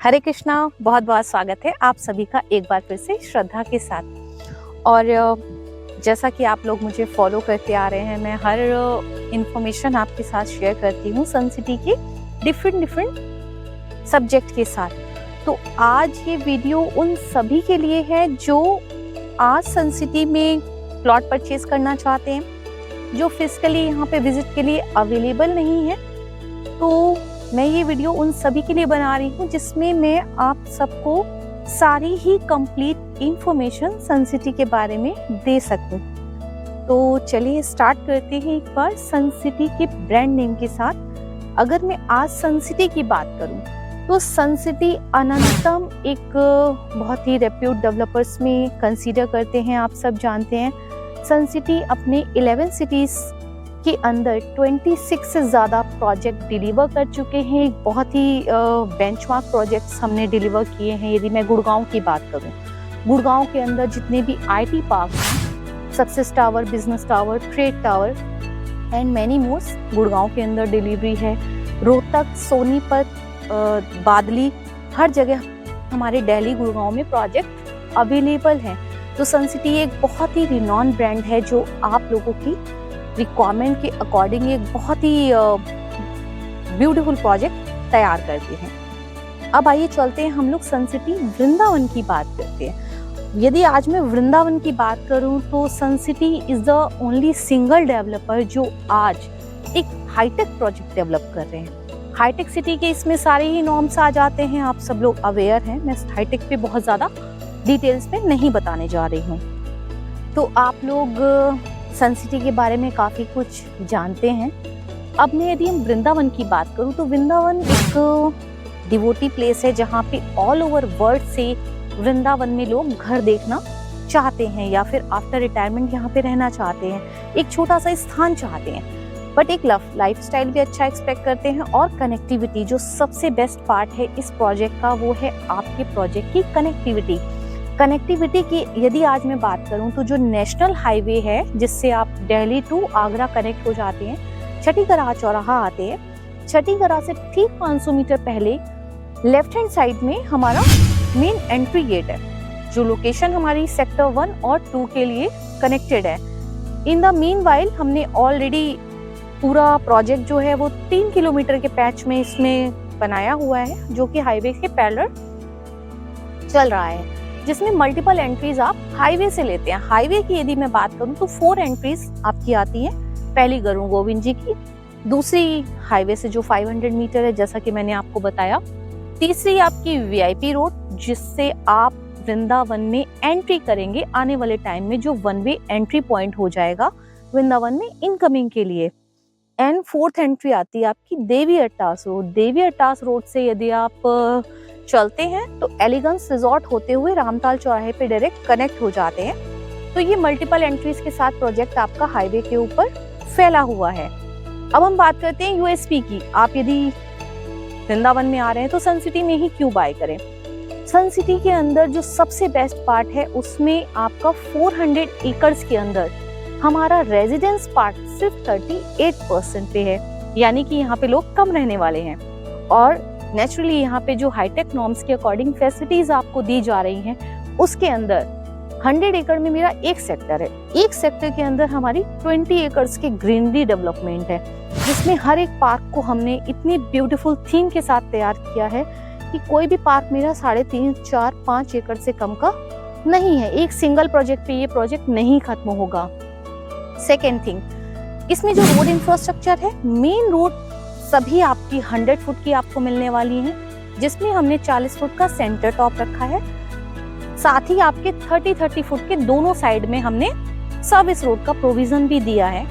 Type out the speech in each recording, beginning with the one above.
हरे कृष्णा, बहुत बहुत स्वागत है आप सभी का एक बार फिर से श्रद्धा के साथ। और जैसा कि आप लोग मुझे फॉलो करते आ रहे हैं, मैं हर इंफॉर्मेशन आपके साथ शेयर करती हूँ सन सिटी के डिफरेंट सब्जेक्ट के साथ। तो आज ये वीडियो उन सभी के लिए है जो आज सन सिटी में प्लॉट परचेज करना चाहते हैं, जो फिजिकली यहाँ पे विजिट के लिए अवेलेबल नहीं है। तो मैं ये वीडियो उन सभी के लिए बना रही हूँ जिसमें मैं आप सबको सारी ही कंप्लीट इंफॉर्मेशन सन सिटी के बारे में दे सकूँ। तो चलिए स्टार्ट करते हैं एक बार सन सिटी के ब्रांड नेम के साथ। अगर मैं आज सन सिटी की बात करूँ तो सन सिटी अनंतम एक बहुत ही रेप्यूट डेवलपर्स में कंसीडर करते हैं। आप सब जानते हैं सन सिटी अपने 11 सिटीज के अंदर 26 से ज़्यादा प्रोजेक्ट डिलीवर कर चुके हैं। बहुत ही बेंचमार्क प्रोजेक्ट्स हमने डिलीवर किए हैं। यदि मैं गुड़गांव की बात करूं, गुड़गांव के अंदर जितने भी आईटी पार्क हैं, success tower, business tower, trade tower and many mores Gurgaon के अंदर डिलीवरी है। रोहतक, सोनीपत, बादली, हर जगह हमारे दिल्ली, गुड़गांव में प्रोजेक्ट अवेलेबल हैं। तो सन सिटी एक बहुत ही रिनॉन ब्रांड है जो आप लोगों की रिक्वायरमेंट के अकॉर्डिंग एक बहुत ही ब्यूटीफुल प्रोजेक्ट तैयार करते हैं। अब आइए चलते हैं हम लोग सन सिटी वृंदावन की बात करते हैं। यदि आज मैं वृंदावन की बात करूं तो Sun City is the only single developer जो आज एक हाईटेक प्रोजेक्ट डेवलप कर रहे हैं। हाईटेक सिटी के इसमें सारे ही नॉर्म्स आ जाते हैं, आप सब लोग अवेयर हैं। मैं हाईटेक पे बहुत ज़्यादा डिटेल्स में नहीं बताने जा रही हूँ। तो आप लोग सन सिटी के बारे में काफ़ी कुछ जानते हैं। अब मैं यदि हम वृंदावन की बात करूं तो वृंदावन एक डिवोटी प्लेस है जहां पे ऑल ओवर वर्ल्ड से वृंदावन में लोग घर देखना चाहते हैं या फिर आफ्टर रिटायरमेंट यहाँ पे रहना चाहते हैं, एक छोटा सा स्थान चाहते हैं, बट एक लाइफस्टाइल भी अच्छा एक्सपेक्ट करते हैं। और कनेक्टिविटी जो सबसे बेस्ट पार्ट है इस प्रोजेक्ट का, वो है आपके प्रोजेक्ट की कनेक्टिविटी की यदि आज मैं बात करूं तो जो नेशनल हाईवे है जिससे आप दिल्ली टू आगरा कनेक्ट हो जाते हैं, छठीगढ़ चौराहा आते हैं। छठीगढ़ से ठीक 500 मीटर पहले लेफ्ट हैंड साइड में हमारा मेन एंट्री गेट है, जो लोकेशन हमारी सेक्टर 1 और 2 के लिए कनेक्टेड है। इन द मीनवाइल हमने ऑलरेडी पूरा प्रोजेक्ट जो है वो 3 किलोमीटर के पैच में इसमें बनाया हुआ है, जो कि हाईवे के पैरेलल चल रहा है, जिसमें मल्टीपल एंट्रीज आप हाईवे से लेते हैं। हाईवे की यदि मैं बात करूं तो 4 एंट्रीज आपकी आती हैं। पहली गरुड़ गोविंद जी की, दूसरी हाईवे से जो 500 मीटर है जैसा कि मैंने आपको बताया, तीसरी आपकी वीआईपी रोड जिससे आप वृंदावन में एंट्री करेंगे आने वाले टाइम में, जो 1 वे एंट्री पॉइंट हो जाएगा वृंदावन में इनकमिंग के लिए। एंड 4th एंट्री आती है आपकी देवी अट्टास रोड। देवी अट्टास रोड से यदि आप चलते हैं तो एलिगेंस रिजॉर्ट होते हुए रामताल चौराहे पे डायरेक्ट कनेक्ट हो जाते हैं। तो ये मल्टीपल एंट्रीज के साथ प्रोजेक्ट आपका हाईवे के ऊपर फैला हुआ है। अब हम बात करते हैं यूएसपी की। आप यदि वृंदावन में आ रहे हैं तो सन सिटी में ही क्यों बाय करें। सन सिटी के अंदर जो सबसे बेस्ट पार्ट है उसमें आपका 400 एकर्स के अंदर हमारा रेजिडेंस पार्ट सिर्फ 38% पे है, यानी कि यहाँ पे लोग कम रहने वाले हैं। और नेचुरली यहाँ पे जो हाईटेक नॉर्म्स के अकॉर्डिंग फैसिलिटीज आपको दी जा रही हैं, उसके अंदर 100 एकड़ में मेरा एक सेक्टर है। एक सेक्टर के अंदर हमारी 20 एकर्स की ग्रीनरी डेवलपमेंट है, जिसमें हर एक पार्क को हमने इतनी ब्यूटीफुल थीम के साथ तैयार किया है कि कोई भी पार्क मेरा 3.5, 4, 5 एकड़ से कम का नहीं है। एक सिंगल प्रोजेक्ट पे ये प्रोजेक्ट नहीं खत्म होगा। सेकेंड थिंग, इसमें जो रोड इंफ्रास्ट्रक्चर है, मेन रोड सभी आपकी 100 फुट की आपको मिलने वाली हैं, जिसमें हमने 40 फुट का सेंटर टॉप रखा है। साथ ही आपके 30 फुट के दोनों साइड में हमने सर्विस रोड का प्रोविजन भी दिया है।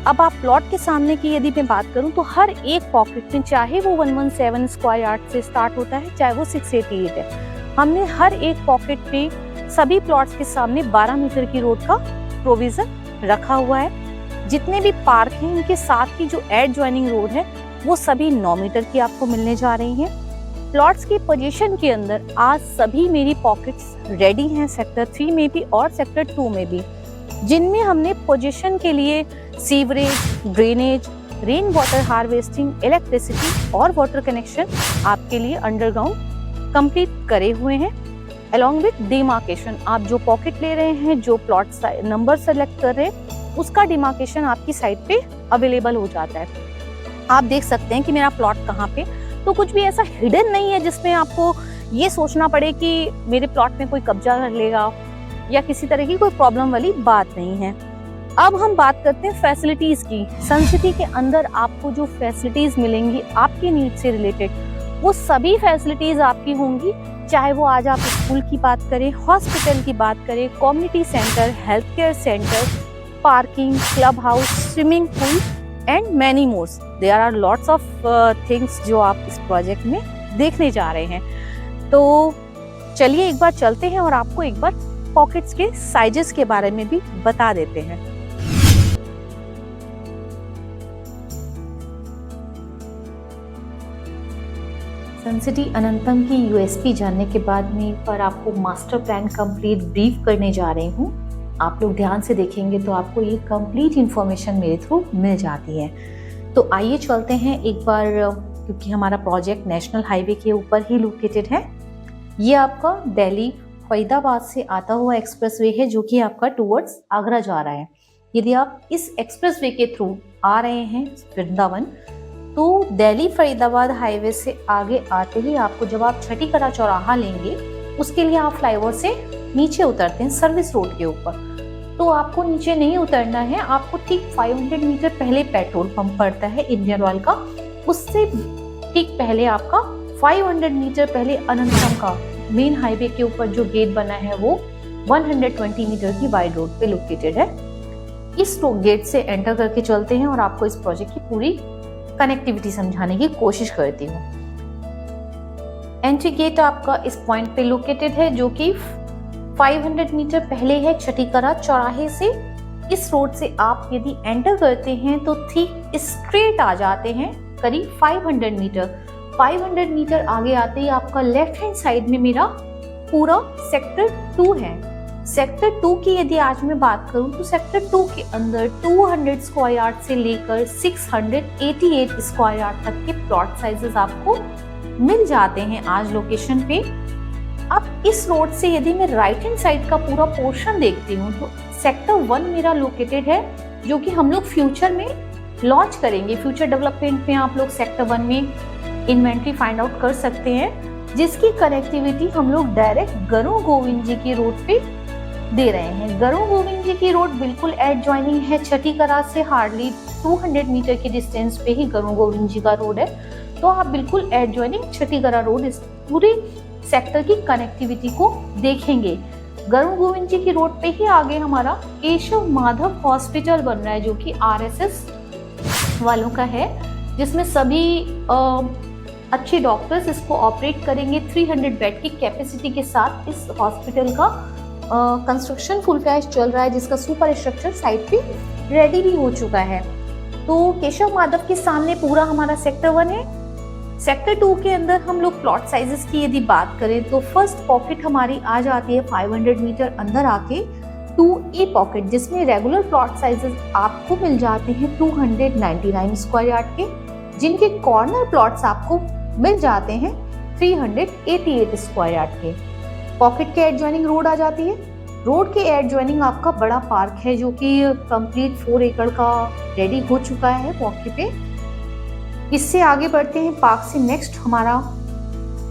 अब आप प्लॉट के सामने की यदि मैं बात करूं तो हर एक पॉकेट में, चाहे वो 117 स्क्वायर यार्ड से स्टार्ट होता है, चाहे वो 688 है, हमने हर एक पॉकेट पे सभी प्लॉट्स के सामने 12 मीटर की रोड का प्रोविजन रखा हुआ है। जितने भी पार्क हैं इनके साथ की जो एडजॉइनिंग रोड है वो सभी 9 मीटर की आपको मिलने जा रही हैं। प्लॉट्स की पोजीशन के अंदर आज सभी मेरी पॉकेट्स रेडी हैं, सेक्टर 3 में भी और सेक्टर 2 में भी, जिनमें हमने पोजीशन के लिए sewerage, drainage, rain water harvesting, electricity और वाटर कनेक्शन आपके लिए अंडरग्राउंड कंप्लीट करे हुए हैं। अलॉन्ग विद डिमार्केशन, आप जो पॉकेट ले रहे हैं, जो प्लॉट नंबर सेलेक्ट कर रहे हैं, उसका डिमार्केशन आपकी साइट पे अवेलेबल हो जाता है। आप देख सकते हैं कि मेरा प्लॉट कहाँ पे, तो कुछ भी ऐसा हिडन नहीं है जिसमें आपको ये सोचना पड़े कि मेरे प्लॉट में कोई कब्जा कर लेगा या किसी तरह की कोई प्रॉब्लम वाली बात नहीं है। अब हम बात करते हैं फैसिलिटीज की। सन सिटी के अंदर आपको जो फैसिलिटीज मिलेंगी आपकी नीड से रिलेटेड, वो सभी फैसिलिटीज आपकी होंगी, चाहे वो आज आप स्कूल की बात करें, हॉस्पिटल की बात करें, community centre, health care centre, parking, club house, swimming pool and many mores. There are lots of things जो आप इस प्रोजेक्ट में देखने जा रहे हैं। तो चलिए एक बार चलते हैं और आपको एक बार पॉकेट्स के साइजेस के बारे में भी बता देते हैं। सन सिटी अनंतम की यूएसपी जानने के बाद में पर आपको मास्टर प्लान कंप्लीट ब्रीफ करने जा रही हूँ। आप लोग ध्यान से देखेंगे तो आपको ये कंप्लीट इंफॉर्मेशन मेरे थ्रू मिल जाती है। तो आइए चलते हैं एक बार, क्योंकि हमारा प्रोजेक्ट नेशनल हाईवे के ऊपर ही लोकेटेड है। ये आपका दिल्ली फरीदाबाद से आता हुआ एक्सप्रेसवे है जो कि आपका टुवर्ड्स आगरा जा रहा है। यदि आप इस एक्सप्रेसवे के थ्रू आ रहे हैं वृंदावन, तो दिल्ली फरीदाबाद हाईवे से आगे आते ही आपको, जब आप छठी करा चौराहा लेंगे, उसके लिए आप फ्लाईओवर से नीचे उतरते हैं सर्विस रोड के ऊपर। तो आपको नीचे नहीं उतरना है, आपको ठीक 500 मीटर पहले पेट्रोल पंप पड़ता है इंडियन ऑयल का, उससे ठीक पहले आपका 500 मीटर पहले अनंतम का मेन हाईवे के ऊपर जो गेट बना है वो 120 मीटर की वाइड रोड पे लोकेटेड है। इस गेट से एंटर करके चलते हैं और आपको इस प्रोजेक्ट की पूरी कनेक्टिविटी समझाने की कोशिश करती हूँ। एंट्री गेट आपका इस पॉइंट पे लोकेटेड है जो कि 500 मीटर पहले है छठीकरा चौराहे से। इस रोड से आप यदि एंटर करते हैं तो ठीक स्ट्रेट आ जाते हैं करीब 500 मीटर। 500 मीटर आगे आते ही आपका लेफ्ट हैंड साइड में मेरा पूरा सेक्टर 2 है। सेक्टर 2 की यदि आज मैं बात करूं तो सेक्टर 2 के अंदर 200 स्क्वायर यार्ड से लेकर 688 स्क्वायर यार्ड तक के प्लॉट साइजेस आपको मिल जाते हैं आज लोकेशन पे। अब इस रोड से यदि मैं राइट हैंड साइड का पूरा पोर्शन देखती हूँ तो सेक्टर 1 मेरा लोकेटेड है, जो कि हम लोग फ्यूचर में लॉन्च करेंगे। फ्यूचर डेवलपमेंट में आप लोग सेक्टर 1 में इन्वेंट्री फाइंड आउट कर सकते हैं, जिसकी कनेक्टिविटी हम लोग डायरेक्ट गरुड़ गोविंद जी की रोड पे दे रहे हैं। गरुड़ गोविंद जी की रोड बिल्कुल एडजॉइनिंग है छठीकरा से, हार्डली 200 मीटर की डिस्टेंस पे ही गरुड़ गोविंद जी का रोड है। तो आप बिल्कुल एडजॉइनिंग छठीकरा रोड इस पूरे सेक्टर की कनेक्टिविटी को देखेंगे। गरुड़ गोविंद जी की रोड पे ही आगे हमारा केशव माधव हॉस्पिटल बन रहा है जो कि आरएसएस वालों का है, जिसमें सभी अच्छे डॉक्टर्स इसको ऑपरेट करेंगे। 300 बेड की कैपेसिटी के साथ इस हॉस्पिटल का कंस्ट्रक्शन फुल फ्लैश चल रहा है, जिसका सुपर स्ट्रक्चर साइट पे रेडी भी हो चुका है। तो केशव माधव के सामने पूरा हमारा सेक्टर 1 है। सेक्टर 2 के अंदर हम लोग प्लॉट साइजेस की यदि बात करें तो फर्स्ट पॉकेट हमारी आ जाती है 500 मीटर अंदर आके 2A पॉकेट, जिसमें रेगुलर प्लॉट साइजेस आपको मिल जाते हैं 299 स्क्वायर यार्ड के, जिनके कॉर्नर प्लॉट्स आपको मिल जाते हैं 388 स्क्वायर यार्ड के। पॉकेट के एडजॉइनिंग रोड आ जाती है। रोड के एडजॉइनिंग आपका बड़ा पार्क है जो कि कंप्लीट 4 एकड़ का रेडी हो चुका है मौके पे। इससे आगे बढ़ते हैं, पार्क से नेक्स्ट हमारा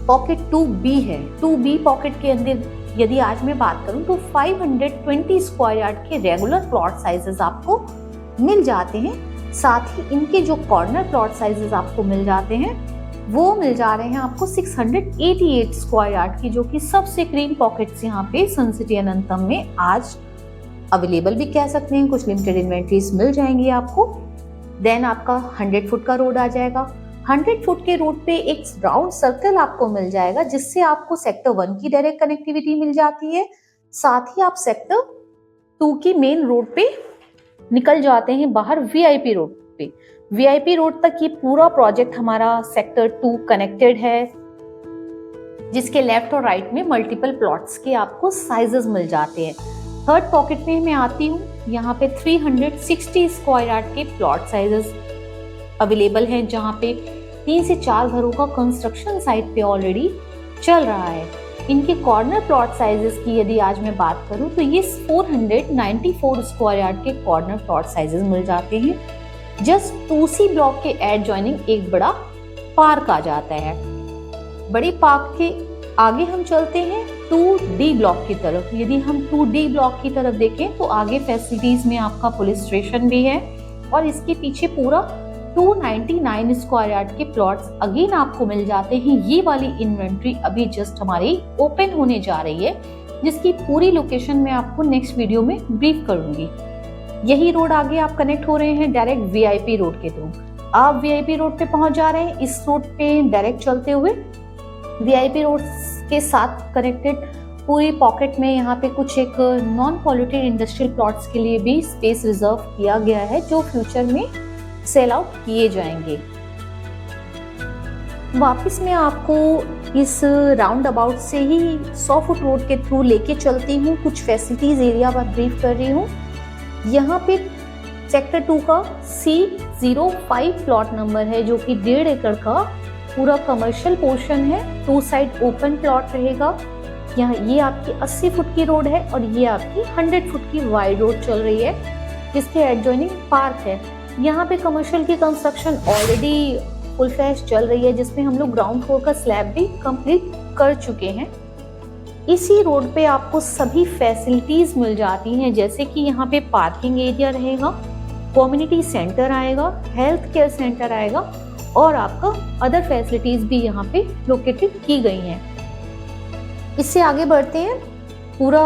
पॉकेट 2B है। 2B पॉकेट के अंदर यदि आज मैं बात करूं तो 520 स्क्वायर यार्ड के रेगुलर प्लॉट साइजेस आपको मिल जाते हैं। साथ ही इनके जो कॉर्नर प्लॉट साइजेस आपको मिल जाते हैं वो मिल जा रहे हैं आपको 688 स्क्वायर यार्ड की, जो कि सबसे क्रीम पॉकेट्स यहाँ पे सन सिटी अनंतम में आज अवेलेबल भी कह सकते हैं। कुछ लिमिटेड इन्वेंट्रीज मिल जाएंगी आपको। देन आपका 100 फुट का रोड आ जाएगा। 100 फुट के रोड पे एक राउंड सर्कल आपको मिल जाएगा, जिससे आपको सेक्टर 1 की डायरेक्ट कनेक्टिविटी मिल जाती है। साथ ही आप सेक्टर 2 की मेन रोड पे निकल जाते हैं बाहर वीआईपी रोड पे। वीआईपी रोड तक ये पूरा प्रोजेक्ट हमारा सेक्टर 2 कनेक्टेड है, जिसके लेफ्ट और राइट में मल्टीपल प्लॉट्स के आपको साइजेस मिल जाते हैं। थर्ड पॉकेट में मैं आती हूँ, यहाँ पे 360 स्क्वायर यार्ड के प्लॉट साइजेस अवेलेबल हैं, जहाँ पे 3 से 4 घरों का कंस्ट्रक्शन साइट पे ऑलरेडी चल रहा है। इनके कॉर्नर प्लॉट साइजेस की यदि आज मैं बात करूं तो ये 494 स्क्वायर यार्ड के कॉर्नर प्लॉट साइजेस मिल जाते हैं। जस्ट 2C ब्लॉक के एडजॉइनिंग एक बड़ा पार्क आ जाता है। बड़े पार्क के आगे हम चलते हैं 2D ब्लॉक की तरफ। यदि हम 2D ब्लॉक की तरफ देखें तो आगे फैसिलिटीज में आपका पुलिस स्टेशन भी है और इसके पीछे पूरा 299 स्क्वायर यार्ड के प्लॉट्स अगेन आपको मिल जाते हैं। ये वाली इन्वेंट्री अभी जस्ट हमारी ओपन होने जा रही है, जिसकी पूरी लोकेशन मैं आपको नेक्स्ट वीडियो में ब्रीफ करूंगी। यही रोड आगे आप कनेक्ट हो रहे हैं डायरेक्ट VIP रोड के थ्रू। आप VIP रोड पे पहुंच जा रहे हैं। इस रोड पे डायरेक्ट चलते हुए VIP रोड के साथ कनेक्टेड पूरी पॉकेट में यहाँ पे कुछ एक नॉन पॉल्यूटेड इंडस्ट्रियल प्लॉट्स के लिए भी स्पेस रिजर्व किया गया है, जो फ्यूचर में सेल आउट किए जाएंगे। वापस मैं आपको इस राउंड अबाउट से ही 100 फुट रोड के थ्रू लेके चलती हूँ। कुछ फैसिलिटीज एरिया पर ब्रीफ कर रही हूँ। यहाँ पे सेक्टर 2 का C05 प्लॉट नंबर है, जो कि 1.5 एकड़ का पूरा कमर्शियल पोर्शन है। 2 साइड ओपन प्लॉट रहेगा। यहाँ ये आपकी 80 फुट की रोड है और ये आपकी 100 फुट की वाइड रोड चल रही है, जिसके एडजॉइनिंग पार्क है। यहाँ पे कमर्शियल की कंस्ट्रक्शन ऑलरेडी फुल फ्लैश चल रही है, जिसमें हम लोग ग्राउंड फ्लोर का स्लैब भी कंप्लीट कर चुके हैं। इसी रोड पे आपको सभी फैसिलिटीज मिल जाती हैं, जैसे कि यहाँ पे पार्किंग एरिया रहेगा, कम्युनिटी सेंटर आएगा, हेल्थ केयर सेंटर आएगा और आपका अदर फैसिलिटीज भी यहाँ पे लोकेटेड की गई हैं। इससे आगे बढ़ते हैं। पूरा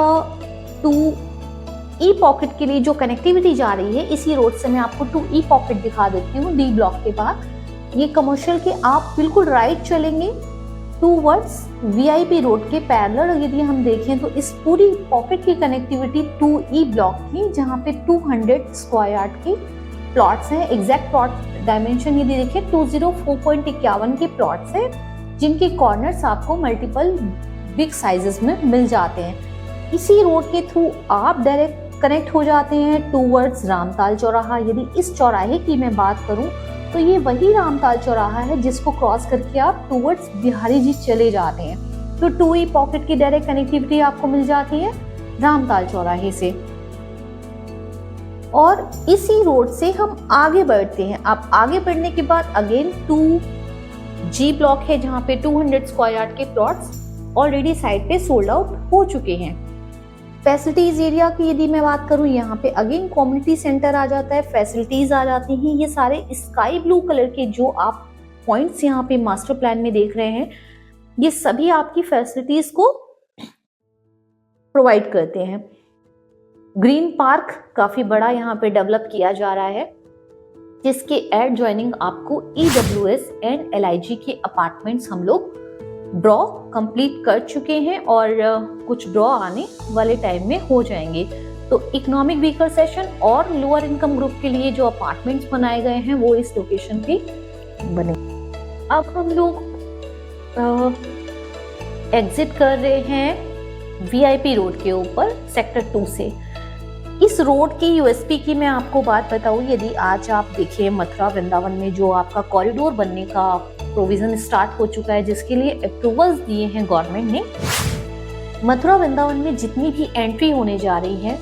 2E पॉकेट के लिए जो कनेक्टिविटी जा रही है, इसी रोड से मैं आपको 2E पॉकेट दिखा देती हूँ। D ब्लॉक के बाद ये कमर्शियल के आप बिल्कुल राइट चलेंगे टूवर्ड्स VIP रोड के पैरेलल। यदि हम देखें तो इस पूरी पॉकेट की कनेक्टिविटी 2E ब्लॉक की, जहाँ पे 200 स्क्वायर यार्ड के प्लॉट्स हैं। एग्जैक्ट प्लॉट डायमेंशन यदि देखें 204.51 के प्लॉट्स हैं, जिनके कॉर्नर्स आपको मल्टीपल बिग साइजेस में मिल जाते हैं। इसी रोड के थ्रू आप डायरेक्ट कनेक्ट हो जाते हैं टूवर्ड्स रामताल चौराहा। यदि इस चौराहे की मैं बात करूं तो ये वही रामताल चौराहा है, जिसको क्रॉस करके आप टूवर्ड्स बिहारी जी चले जाते हैं। तो 2E पॉकेट की डायरेक्ट कनेक्टिविटी आपको मिल जाती है रामताल चौराहे से। और इसी रोड से हम आगे बढ़ते हैं। आप आगे बढ़ने के बाद अगेन 2G ब्लॉक है, जहाँ पे 200 स्क्वायर यार्ड के प्लॉट्स ऑलरेडी साइट पे सोल्ड आउट हो चुके हैं। फैसिलिटीज एरिया की यदि मैं बात करूं, यहाँ पे अगेन कम्युनिटी सेंटर आ जाता है, फैसिलिटीज आ जाती हैं। ये सारे स्काई ब्लू कलर के जो आप पॉइंट्स यहाँ पे मास्टर प्लान में देख रहे हैं, ये सभी आपकी फैसिलिटीज को प्रोवाइड करते हैं। ग्रीन पार्क काफी बड़ा यहाँ पे डेवलप किया जा रहा है, जिसके एडजॉइनिंग आपको EWS एंड LIG के अपार्टमेंट्स हम लोग ड्रॉ कंप्लीट कर चुके हैं और कुछ ड्रॉ आने वाले टाइम में हो जाएंगे। तो इकोनॉमिक वीकर सेशन और लोअर इनकम ग्रुप के लिए जो अपार्टमेंट्स बनाए गए हैं वो इस लोकेशन पे बने। अब हम लोग एग्जिट कर रहे हैं VIP रोड के ऊपर सेक्टर 2 से। इस रोड की USP की मैं आपको बात बताऊं, यदि आज आप देखिए मथुरा वृंदावन में जो आपका कॉरिडोर बनने का प्रोविजन स्टार्ट हो चुका है, जिसके लिए अप्रूवल्स दिए हैं गवर्नमेंट ने। मथुरा वृंदावन में जितनी भी एंट्री होने जा रही है,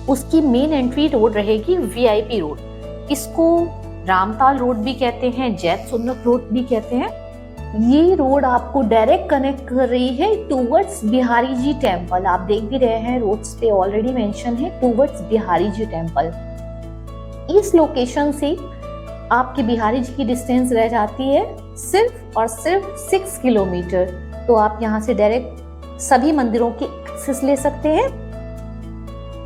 उसकी मेन एंट्री रोड रहेगी VIP रोड। इसको रामताल रोड भी कहते हैं, जैत सुंदर रोड भी कहते हैं। ये रोड आपको डायरेक्ट कनेक्ट कर रही है टूवर्ड्स बिहारी जी टेम्पल। आप देख भी रहे हैं रोड्स पे ऑलरेडी मेंशन है टूवर्ड्स बिहारी जी टेम्पल। इस लोकेशन से आपके बिहारी जी की डिस्टेंस रह जाती है सिर्फ और सिर्फ 6 किलोमीटर। तो आप यहाँ से डायरेक्ट सभी मंदिरों की एक्सेस ले सकते हैं।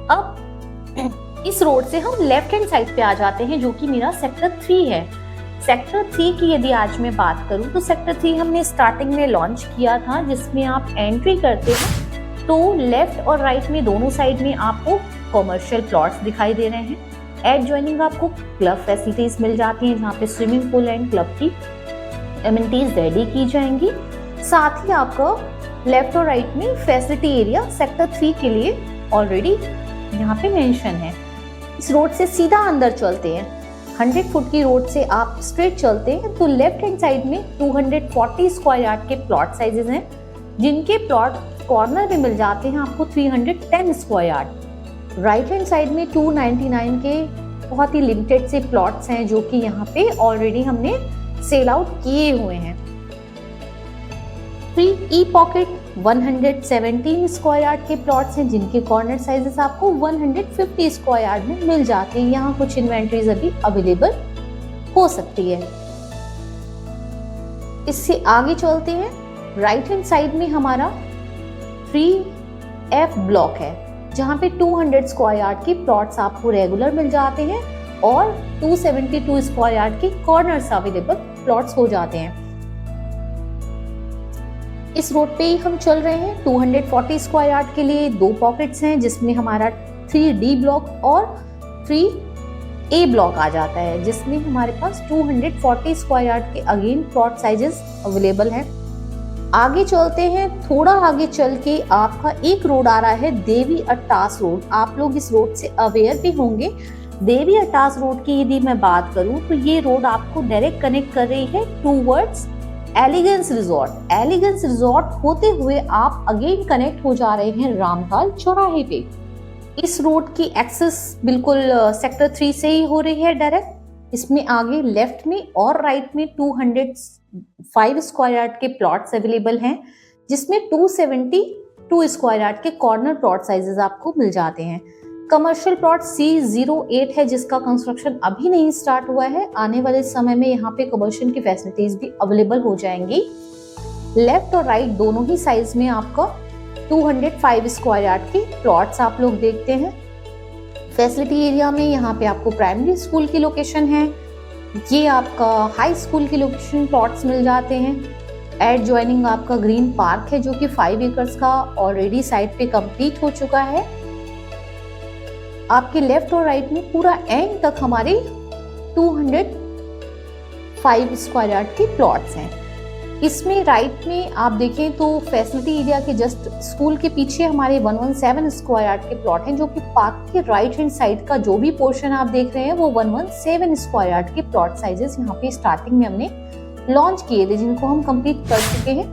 अब इस रोड से हम लेफ्ट हैंड साइड पे आ जाते हैं, जो कि मेरा सेक्टर 3 है। सेक्टर 3 की यदि आज मैं बात करूं तो सेक्टर 3 हमने स्टार्टिंग में लॉन्च किया था, जिसमें आप एंट्री करते हैं तो लेफ्ट और राइट में दोनों साइड में आपको कमर्शियल प्लॉट्स दिखाई दे रहे हैं। एडजॉइनिंग आपको क्लब फैसिलिटीज मिल जाती हैं, जहाँ पे स्विमिंग पूल एंड क्लब की एमिनिटीज रेडी की जाएंगी। साथ ही आपका लेफ्ट और राइट में फैसिलिटी एरिया सेक्टर 3 के लिए ऑलरेडी यहाँ पे मेंशन है। इस रोड से सीधा अंदर चलते हैं। 100 फुट की रोड से आप स्ट्रेट चलते हैं तो लेफ्ट हैंड साइड में 240 स्क्वायर यार्ड के प्लॉट साइजेस हैं, जिनके प्लॉट कॉर्नर में मिल जाते हैं आपको 310 square yard. Right hand side में 299 के बहुत ही लिमिटेड से प्लॉट्स हैं जो कि यहाँ पे ऑलरेडी हमने सेल आउट किए हुए हैं। फ्री ई पॉकेट 117 स्क्वायर यार्ड के प्लॉट्स हैं, जिनके कॉर्नर साइजेस आपको 150 स्क्वायर यार्ड में मिल जाते हैं। यहाँ कुछ इन्वेंट्रीज अभी अवेलेबल हो सकती है। इससे आगे चलते हैं। राइट हैंड साइड में हमारा 3F ब्लॉक है, जहाँ पे 200 स्क्वायर यार्ड के प्लॉट्स आपको रेगुलर मिल जाते हैं और 272 स्क्वायर यार्ड के कॉर्नर्स अवेलेबल प्लॉट्स हो जाते हैं। इस रोड पे ही हम चल रहे हैं। 240 स्क्वायर यार्ड के लिए 2 पॉकेट्स हैं, जिसमें हमारा 3D ब्लॉक और 3A ब्लॉक आ जाता है, जिसमें हमारे पास 240 स्क्वायर यार्ड के अगेन प्लॉट साइजेस अवेलेबल हैं। आगे चलते हैं। थोड़ा आगे चल के आपका एक रोड आ रहा है, देवी अट्टास रोड। आप लोग इस रोड से अवेयर भी होंगे। देवी अट्टास रोड की यदि मैं बात करूं तो ये रोड आपको डायरेक्ट कनेक्ट कर रही है towards elegance resort. Elegance resort होते हुए आप अगेन कनेक्ट हो जा रहे हैं रामताल चौराहे पे। इस रोड की एक्सेस बिल्कुल सेक्टर 3 से ही हो रही है डायरेक्ट। इसमें आगे लेफ्ट में और राइट में 205 स्क्वायर यार्ड के प्लॉट्स अवेलेबल हैं, जिसमें 272 स्क्वायर यार्ड के कॉर्नर प्लॉट साइजेस आपको मिल जाते हैं। कमर्शियल प्लॉट C08 है, जिसका कंस्ट्रक्शन अभी नहीं स्टार्ट हुआ है। आने वाले समय में यहाँ पे कमर्शियल की फैसिलिटीज भी अवेलेबल हो जाएंगी। लेफ्ट और राइट दोनों ही साइज में आपका 205 स्क्वायर यार्ड के प्लॉट्स आप लोग देखते हैं। फैसिलिटी एरिया में यहाँ पे आपको प्राइमरी स्कूल की लोकेशन है, ये आपका हाई स्कूल की लोकेशन प्लॉट्स मिल जाते हैं। एड ज्वाइनिंग आपका ग्रीन पार्क है, जो कि 5 एकर्स का ऑलरेडी साइट पे कंप्लीट हो चुका है। आपके लेफ्ट और राइट में पूरा एंड तक हमारे 205 स्क्वायर यार्ड के प्लॉट्स हैं। इसमें राइट में आप देखें तो फैसिलिटी एरिया के जस्ट स्कूल के पीछे हमारे 117 स्क्वायर यार्ड के प्लॉट हैं, जो कि पार्क के राइट हैंड साइड का जो भी पोर्शन आप देख रहे हैं वो 117 स्क्वायर यार्ड के प्लॉट साइजेस यहाँ पे स्टार्टिंग में हमने लॉन्च किए थे, जिनको हम कंप्लीट कर चुके हैं।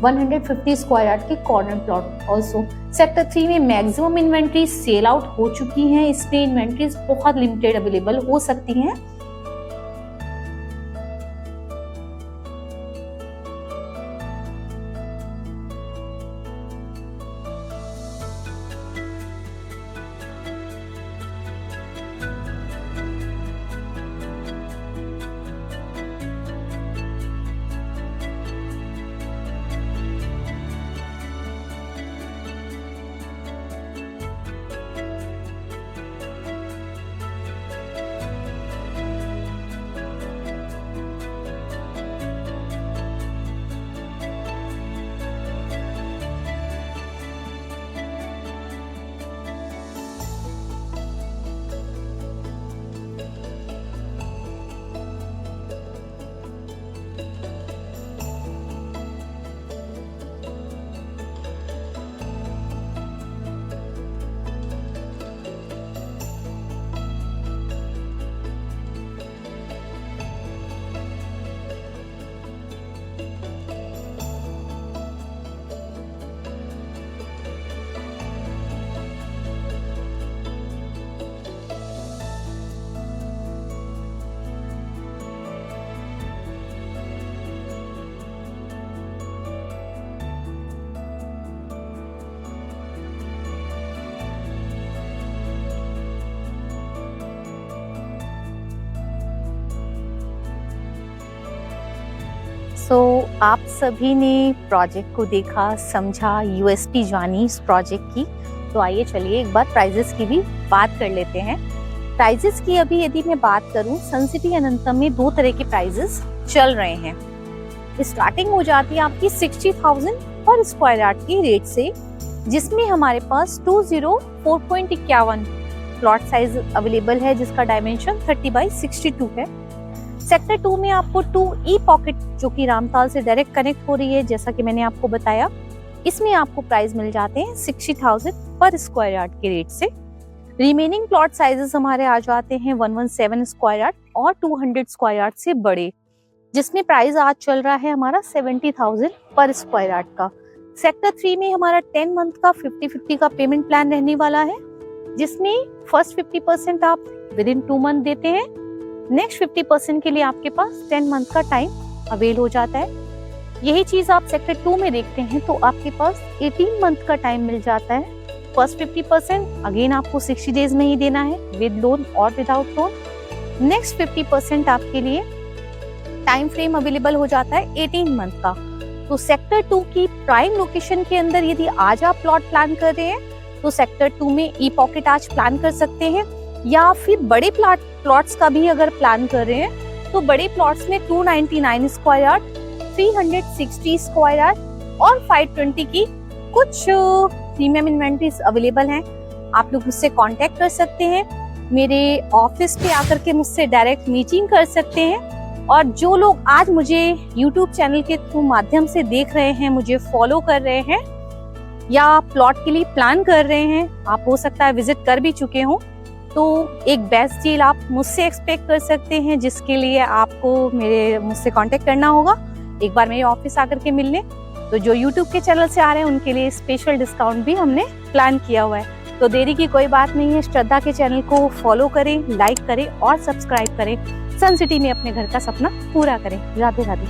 150 स्क्वायर यार्ड के कॉर्नर प्लॉट ऑल्सो। सेक्टर 3 में मैक्सिमम इन्वेंट्री सेल आउट हो चुकी हैं। इसमें इन्वेंट्रीज बहुत लिमिटेड अवेलेबल हो सकती हैं। आप सभी ने प्रोजेक्ट को देखा, समझा, यूएसपी जानी इस प्रोजेक्ट की। तो आइए चलिए एक बार प्राइजेस की भी बात कर लेते हैं। प्राइजेस की अभी यदि मैं बात करूं, सन सिटी अनंतम में 2 तरह के प्राइजेस चल रहे हैं। स्टार्टिंग हो जाती है आपकी 60,000 पर स्क्वायर यार्ड की रेट से, जिसमें हमारे पास 204.51 प्लॉट साइज अवेलेबल है, जिसका डायमेंशन 30/62 है। सेक्टर 2 में आपको 2E पॉकेट, जो कि रामताल से डायरेक्ट कनेक्ट हो रही है, जैसा कि मैंने आपको बताया, इसमें आपको प्राइस मिल जाते हैं 60,000 पर स्क्वायर यार्ड के रेट से। रिमेनिंग प्लॉट साइजेस हमारे आ जाते हैं 117 स्क्वायर यार्ड, और 200 स्क्वायर यार्ड से बड़े, जिसमें प्राइस आज चल रहा है हमारा 70,000 पर स्क्वायर यार्ड का। सेक्टर 3 में हमारा 10 मंथ का 50-50 का पेमेंट प्लान रहने वाला है, जिसमें फर्स्ट 50% आप विद इन 2 मंथ देते हैं, नेक्स्ट 50% के लिए आपके पास 10 मंथ का टाइम अवेल हो जाता है। यही चीज आप सेक्टर 2 में देखते हैं तो आपके पास 18 मंथ का टाइम मिल जाता है। फर्स्ट 50% अगेन आपको 60 डेज में ही देना है, विद लोन और विदाउट लोन। नेक्स्ट 50% आपके लिए टाइम फ्रेम अवेलेबल हो जाता है 18 मंथ का। तो सेक्टर 2 की प्राइम लोकेशन के अंदर यदि आज आप प्लॉट प्लान कर रहे हैं तो सेक्टर 2 में ई पॉकेट आज प्लान कर सकते हैं, या फिर बड़े प्लॉट्स का भी अगर प्लान कर रहे हैं तो बड़े प्लॉट्स में 299 स्क्वायर यार्ड, 360 स्क्वायर यार्ड और 520 की कुछ प्रीमियम इन्वेंटरीज अवेलेबल हैं। आप लोग मुझसे कांटेक्ट कर सकते हैं, मेरे ऑफिस पे आकर के मुझसे डायरेक्ट मीटिंग कर सकते हैं। और जो लोग आज मुझे यूट्यूब चैनल के थ्रू माध्यम से देख रहे हैं, मुझे फॉलो कर रहे हैं या प्लॉट के लिए प्लान कर रहे हैं, आप हो सकता है विजिट कर भी चुके हो, तो एक बेस्ट डील आप मुझसे एक्सपेक्ट कर सकते हैं, जिसके लिए आपको मुझसे कांटेक्ट करना होगा एक बार मेरे ऑफिस आकर के मिलने। तो जो यूट्यूब के चैनल से आ रहे हैं उनके लिए स्पेशल डिस्काउंट भी हमने प्लान किया हुआ है। तो देरी की कोई बात नहीं है, श्रद्धा के चैनल को फॉलो करें, लाइक करें और सब्सक्राइब करें। सन सिटी में अपने घर का सपना पूरा करें। राधे राधे।